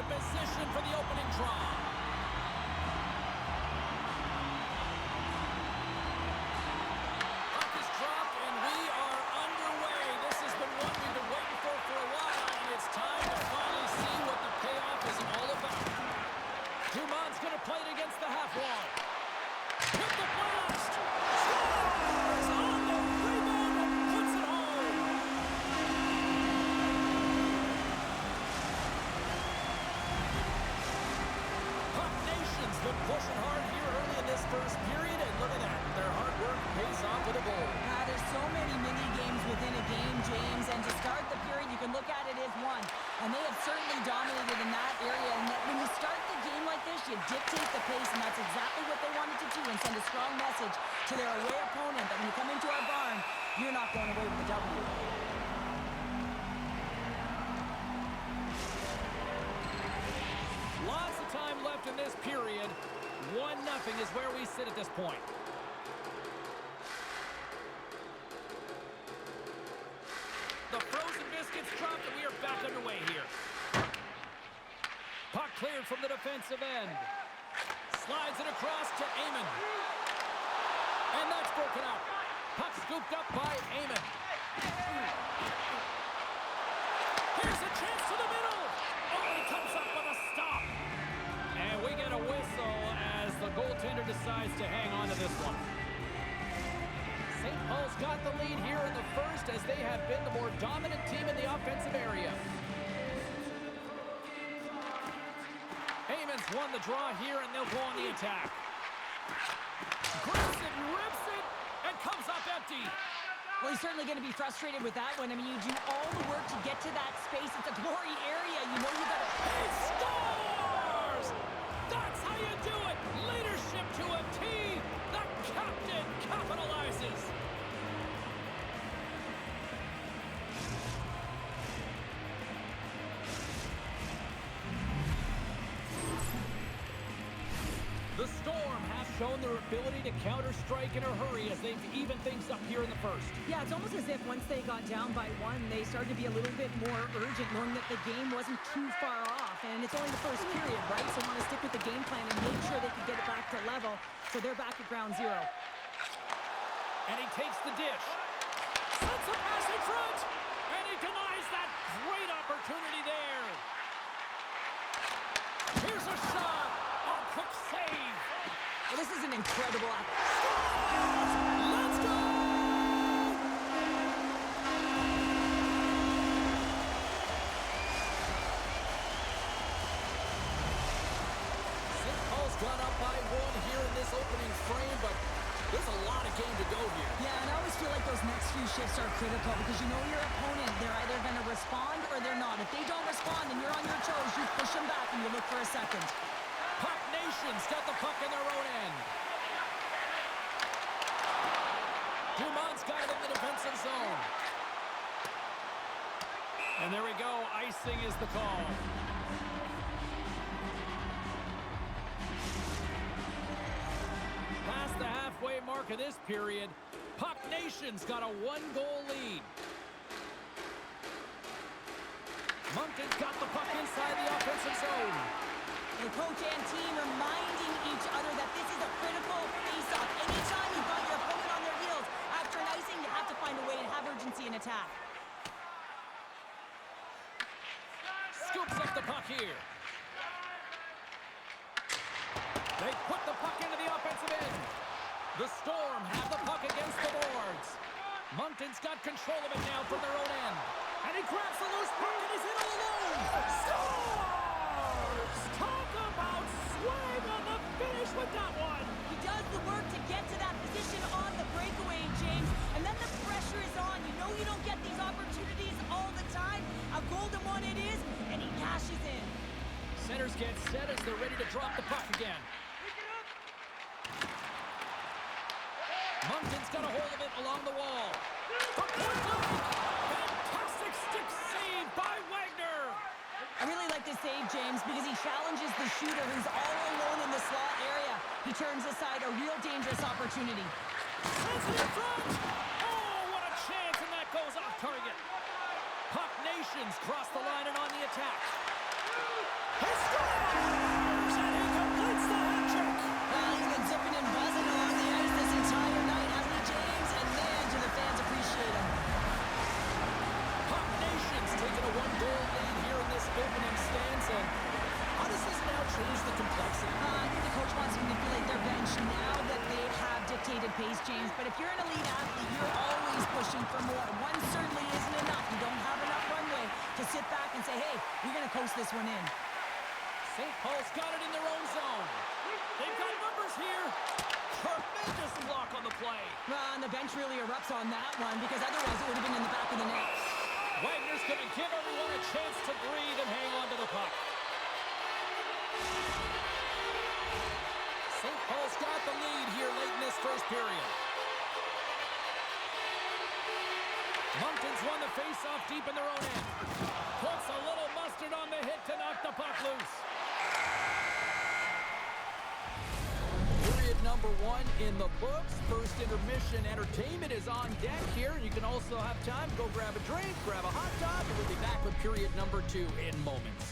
position for the opening draw. Puck is dropped, and we are underway. This has been one we've been waiting for a while, and it's time to finally see what the payoff is all about. Dumont's going to play it against the half wall. Hit the blast! Scores on the rebound and puts it home! Puck Nation's been pushing hard here early in this first period, and look at that. Their hard work pays off with a goal. There's so many mini-games within a game, James, and to start the period, you can look at it as one. And they have certainly dominated in that area, and that when you start the game like this, you dictate the pace, and that's exactly what they wanted to do and send a strong message to their away opponent that when you come into our barn, you're not going away with a W. Lots of time left in this period. 1-0 is where we sit at this point. The frozen biscuits dropped, and we are back underway here. Puck cleared from the defensive end. Slides it across to Amon. And that's broken up. Puck scooped up by Amon. Here's a chance to the middle. Oh, he comes up with a stop. And we get a whistle as the goaltender decides to hang on to this one. St. Paul's got the lead here in the first as they have been the more dominant team in the offensive area. Amon's won the draw here, and they'll go on the attack. Grabs it, rips it, and comes up empty. Well, he's certainly going to be frustrated with that one. I mean, you do all the work to get to that space. It's a glory area. You know you got to... He scores! That's how you do it! Leadership to a T! The captain capitalizes! The Storm has shown their ability to counter-strike in a hurry as they've evened things up here in the first. Yeah, it's almost as if once they got down by one, they started to be a little bit more urgent, knowing that the game wasn't too far off. And it's only the first period, right? So want to stick with the game plan and make sure they can get it back to level. So they're back at ground zero. And he takes the dish. Sends a pass in front! And he denies that great opportunity there. Here's a shot! A quick save! Well, this is an incredible act. Let's go! St. Paul's gone up by one here in this opening frame, but there's a lot of game to go here. Yeah, and I always feel like those next few shifts are critical because you know your opponent, they're either going to respond or they're not. If they don't respond and you're on your toes, you push them back and you look for a second. Puck Nation's got the puck in their own end. Dumont's got it in the defensive zone. And there we go. Icing is the call. Past the halfway mark of this period, Puck Nation's got a one-goal lead. Moncton's got the puck inside the offensive zone. The coach and team reminding each other that this is a critical face-off. Anytime you've got your opponent on their heels, after an icing, you have to find a way to have urgency in attack. Scoops up the puck here. They put the puck into the offensive end. The Storm have the puck against the boards. Moncton's got control of it now from their own end. And he grabs the loose puck and he's in all alone. Scores! Talk about swing on the finish with that one. He does the work to get to that position on the breakaway, James. And then the pressure is on. You know you don't get these opportunities all the time. A GoalDumont it is, and he cashes in. Centers get set as they're ready to drop the puck again. Moncton's got a hold of it along the wall. Fantastic stick save by Wagner. I really like this save, James, because he challenges the shooter who's all alone in the slot area. He turns aside a real dangerous opportunity. Sends it in front. Oh, what a chance, and that goes off target. Puck Nations cross the line and on the attack. He scores! And he completes the hat trick! Well, he's been zipping and buzzing along the ice this entire night, hasn't he, James? And man, do the fans appreciate him. Puck Nation's taking a one-goal lead here in this opening stance, and how does this now change the complexity? I think the coach wants to manipulate their bench now that they have dictated pace, James. But if you're an elite athlete, you're always pushing for more. One certainly isn't enough. You don't have enough runway to sit back and say, hey, we're going to coast this one in. St. Paul's got it in their own zone. They've got numbers here. Tremendous block on the play. Well, and the bench really erupts on that one because otherwise it would have been in the back of the net. Wagner's going to give everyone a chance to breathe and hang on to the puck. St. Paul's got the lead here late in this first period. Moncton's won the face-off deep in their own end. Puts a little mustard on the hit to knock the puck loose. Period number 1 in the books. First intermission entertainment is on deck here. You can also have time to go grab a drink, grab a hot dog, and we'll be back with period number 2 in moments.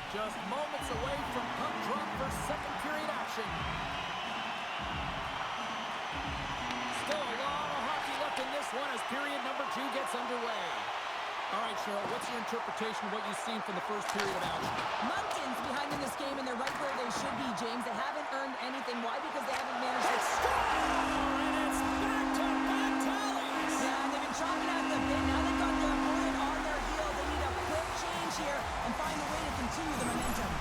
Just moments away from puck drop for second period action. Still a lot of hockey left in this one as period number 2 gets underway. All right, Cheryl, what's your interpretation of what you've seen from the first period of action? Moncton's behind in this game, and they're right where they should be, James. They haven't earned anything. Why? Because they haven't managed to score! And it's back-to-back tallies! Yeah, and they've been chopping at the bit. Now they've got their opponent on their heels. They need a quick change here and find a way to continue the momentum.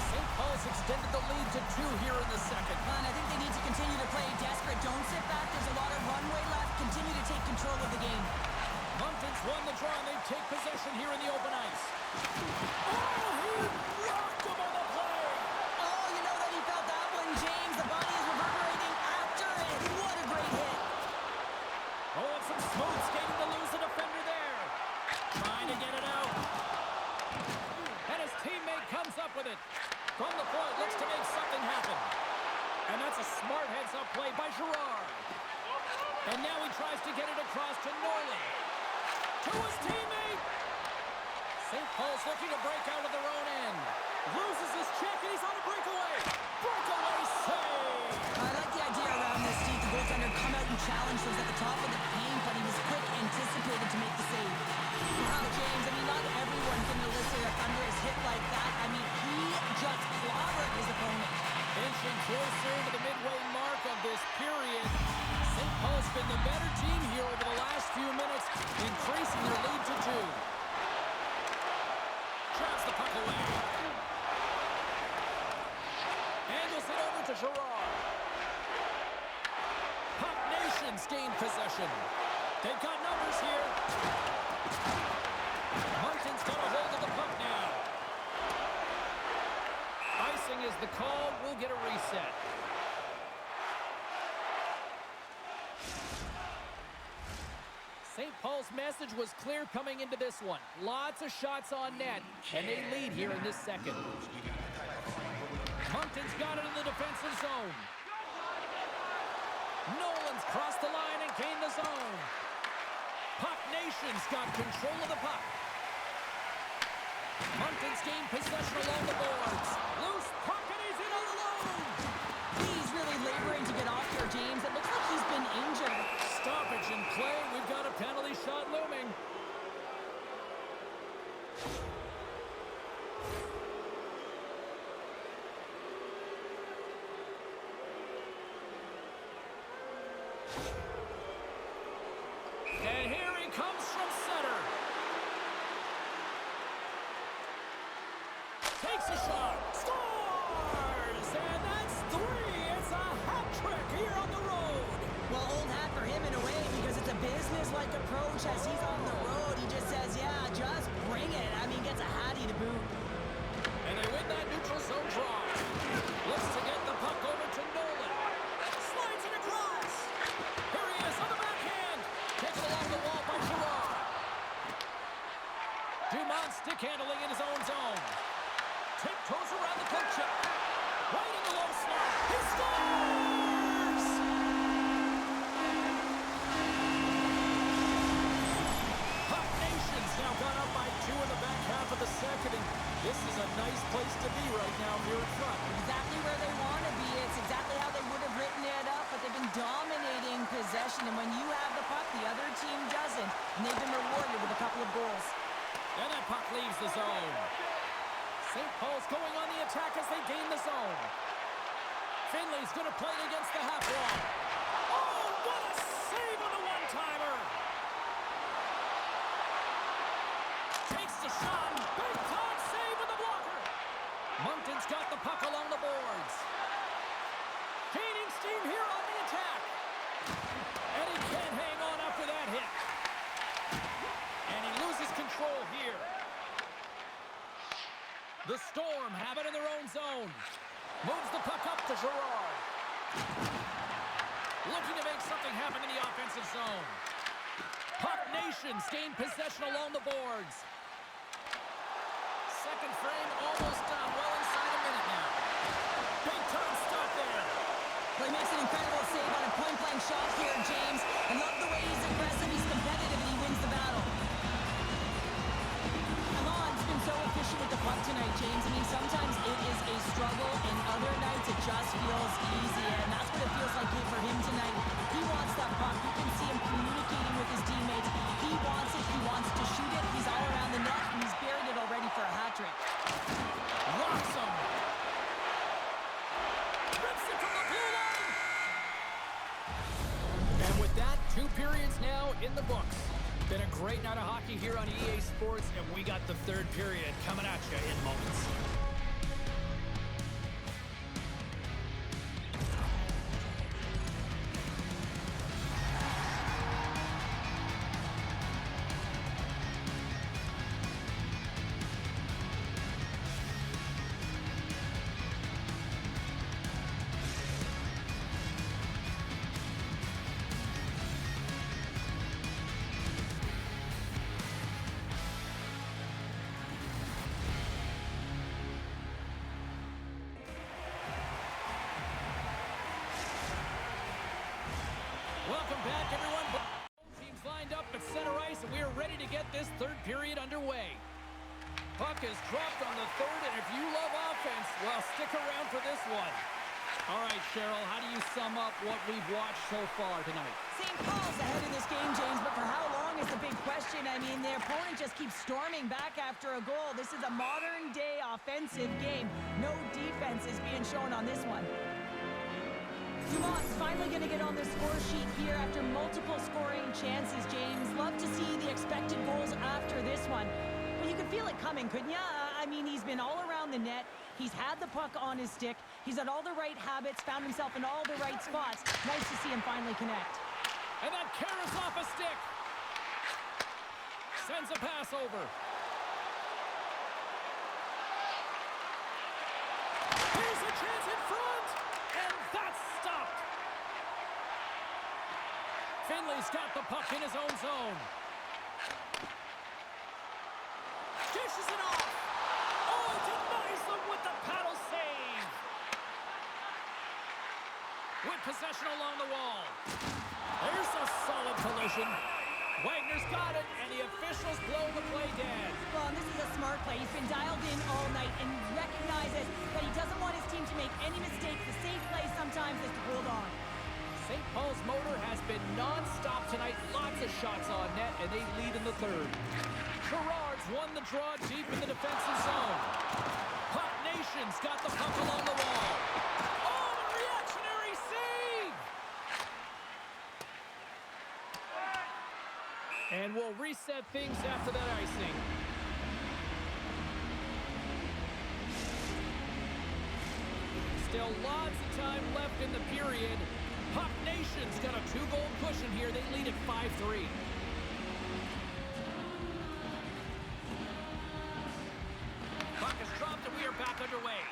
St. Paul's extended the lead to 2 here in the second. And I think they need to continue to play desperate. Don't sit back. There's a lot of runway left. Continue to take control of the game. Moncton's won the draw, and they take possession here in the open ice. Oh, he rocked him on the play! Oh, you know that he felt that one, James. The body is reverberating after it. What a great hit. Oh, and some smooth skating to lose the defender there. Trying to get it out. And his teammate comes up with it. From the point, looks to make something happen. And that's a smart heads-up play by Girard. And now he tries to get it across to Norland. To his teammate! St. Paul's looking to break out of their own end. Loses his check, and he's on a breakaway. Breakaway save! I like the idea around this, Steve. The goaltender come out and challenge was at the top of the paint, but he was quick, anticipated to make the save. Wow, James, I mean, not everyone can elicit a thunderous hit like that. I mean, he just clobbered his opponent. Inching closer to the midway mark of this period. St. Paul's been the better team here over the last few minutes, increasing their lead to 2. Traps the puck away. Angles it over to Girard. Puck Nation's gained possession. They've got numbers here. Moncton's got a hold of the puck now. Icing is the call. We'll get a reset. St. Paul's message was clear coming into this one. Lots of shots on net, and they lead here in this second. Moncton's got it in the defensive zone. Nolan's crossed the line and gained the zone. Puck Nation's got control of the puck. Moncton's gained possession along the boards. Loose puck, and he's in all alone. He's really laboring to get off here, James. It looks like he's been injured. Stoppage in play. We've got a penalty shot looming. And here he comes from center. Takes a shot. Scores! And that's 3. It's a hat trick here on the road. Well, old hat for him in a way because it's a business-like approach as he's on the road. He just says, yeah, just bring it. I mean, gets a hattie to boot. And they win that neutral zone draw. Looks to get the puck over to Nolan. Slides it across. Here he is on the backhand. Takes it along the wall by Gerard. Dumont stick handling in his own zone. Tiptoes around the poke check. Right in the low slot. He scores! Puck Nation's now gone up by 2 in the back half of the second. And this is a nice place to be right now here in front. Exactly where they want to be. It's exactly how they would have written it up, but they've been dominating possession. And when you have the puck, the other team doesn't. And they've been rewarded with a couple of goals. And that puck leaves the zone. St. Paul's going on the attack as they gain the zone. Finley's going to play it against the half wall. Oh, what a save on the one-timer! Takes the shot. Big time save with the blocker. Moncton's got the puck along the boards. Gaining steam here on the attack. And he can't hang on after that hit. And he loses control here. The Storm have it in their own zone. Moves the puck up to Gerard. Looking to make something happen in the offensive zone. Puck Nations gain possession along the boards. Second frame almost done. Well inside a minute now. Big time stop there. Well, he makes an incredible save on a point-blank shot here, James. I love the way he's aggressive, he's competitive, and he wins the battle. Alon's been so efficient with the puck tonight, James. I mean, sometimes it is a struggle, and other nights it just feels easy, and that's what it feels like for him tonight. He wants that puck. You can see him communicating with his teammates. He wants it. He wants to shoot it. He's all around the net, and he's buried it already for a hat trick. Rocks him. Rips it from the blue line. And with that, 2 periods now in the books. Been a great night of hockey here on EA Sports, and we got the 3rd period coming at you in moments. Welcome back, everyone. Both teams lined up at center ice, and we are ready to get this 3rd period underway. Puck is dropped on the 3rd, and if you love offense, well, stick around for this one. All right, Cheryl, how do you sum up what we've watched so far tonight? St. Paul's ahead in this game, James, but for how long is the big question. I mean, their opponent just keeps storming back after a goal. This is a modern-day offensive game. No defense is being shown on this one. Dumont's finally going to get on the score sheet here after multiple scoring chances, James. Love to see the expected goals after this one. Well, you could feel it coming, couldn't you? I mean, he's been all around the net. He's had the puck on his stick. He's had all the right habits, found himself in all the right spots. Nice to see him finally connect. And that carries off a stick. Sends a pass over. Here's a chance in front. And that's stopped. Finley's got the puck in his own zone. Dishes it off. Oh, denies them with the paddle save. With possession along the wall. There's a solid collision. Wagner's got it, and the officials blow the play dead. Well, and this is a smart play. He's been dialed in all night and recognizes that he doesn't want his team to make any mistakes. The safe play sometimes is to hold on. St. Paul's motor has been non-stop tonight. Lots of shots on net, and they lead in the 3rd. Gerard's won the draw deep in the defensive zone. Puck Nation's got the puck along the wall. Oh, the reactionary save! And we'll reset things after that icing. Still lots of time left in the period. Puck Nation's got a 2-goal cushion here. They lead at 5-3. Puck is dropped and we are back underway.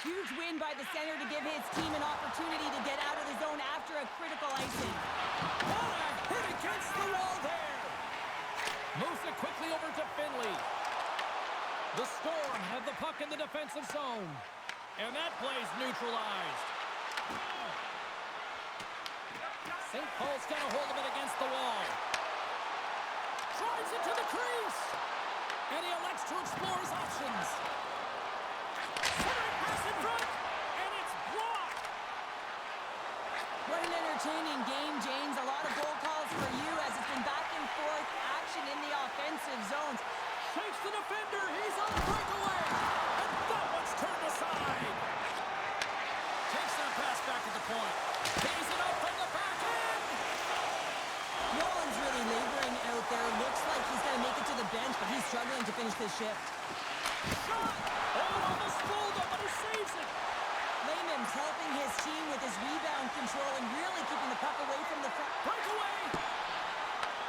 Huge win by the center to give his team an opportunity to get out of the zone after a critical icing. What a hit against the wall there. Moves it quickly over to Finley. The Storm have the puck in the defensive zone. And that play's neutralized. St. Paul's got a hold of it against the wall. Drives it to the crease. And he elects to explore his options. Centering pass in front. And it's blocked. What an entertaining game, James. A lot of goal calls for you as it's been back and forth action in the offensive zones. Shakes the defender. He's on a breakaway. And that one's turned aside. Takes that pass back at the point. Pays it up from the back end. Nolan's really laboring out there. Looks like he's going to make it to the bench, but he's struggling to finish this shift. Shot. Oh, almost fooled him, but he saves it. Lehman's helping his team with his rebound control and really keeping the puck away from the front. Breakaway.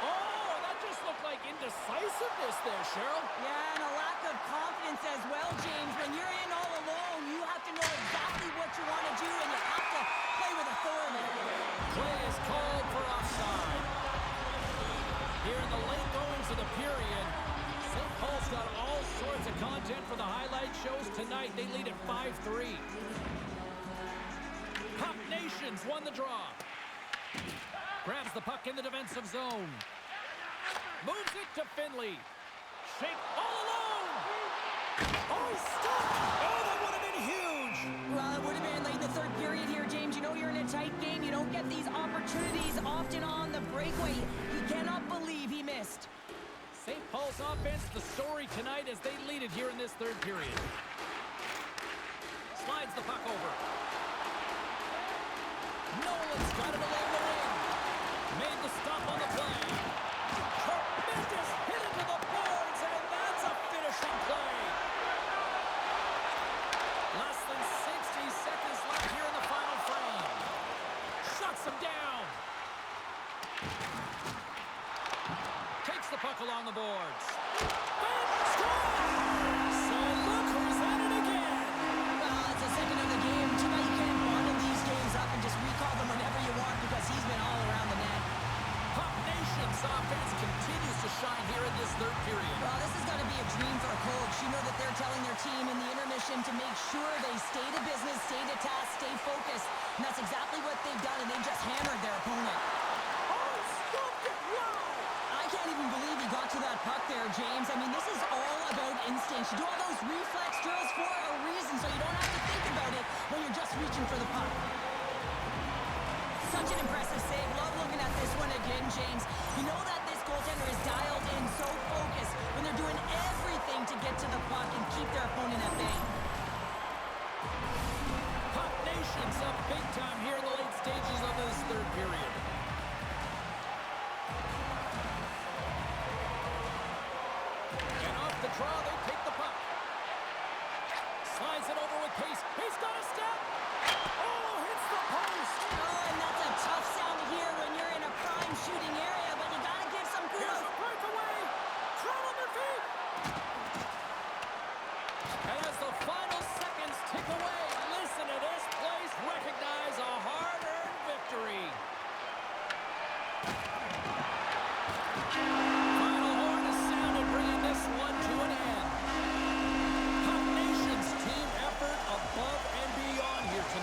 Oh, that just looked like indecisiveness there, Cheryl. Yeah, and a lack of confidence as well, James. When you're in all alone, you have to know exactly what you want to do, and you have to play with authority. Play is called for offside. Here in the late goings of the period, St. Paul's got all sorts of content for the highlight shows tonight. They lead at 5-3. Puck Nations won the draw. Grabs the puck in the defensive zone. Moves it to Finley. Shake all alone. Oh, he stopped. Oh, that would have been huge. Well, it would have been late in the third period here, James. You know you're in a tight game. You don't get these opportunities often on the breakaway. He cannot believe he missed. St. Paul's offense, the story tonight as they lead it here in this third period. Slides the puck over. Nolan's got it along the wing. Made the stop on the play. Tremendous hit into the boards, and that's a finishing play. Less than 60 seconds left here in the final frame. Shuts him down. Takes the puck along the boards. And scores! So look who's at it again. Well, it's the second of the game. Too bad you can't bottle these games up and just recall them whenever you want because he's been all around the net. Puck Nation's offense continues to shine here in this third period. Well, this is going to be a dream for a coach. You know that they're telling their team in the intermission to make sure they stay to business, stay to task, stay focused. And that's exactly what they've done, and they've just hammered their opponent. Oh, stopped it! Wow! I can't even believe he got to that puck there, James. I mean, this is all about instinct. You do all those reflex drills for a reason, so you don't have to think about it when you're just reaching for the puck. Such an impressive save. Love looking at this one again, James. You know that this goaltender is dialed in, so focused when they're doing everything to get to the puck and keep their opponent at bay. Puck Nation's up big time here in the late stages of this third period. And off the draw, they take the puck. Slides it over with pace. He's got a step. Oh, hits the post. Oh,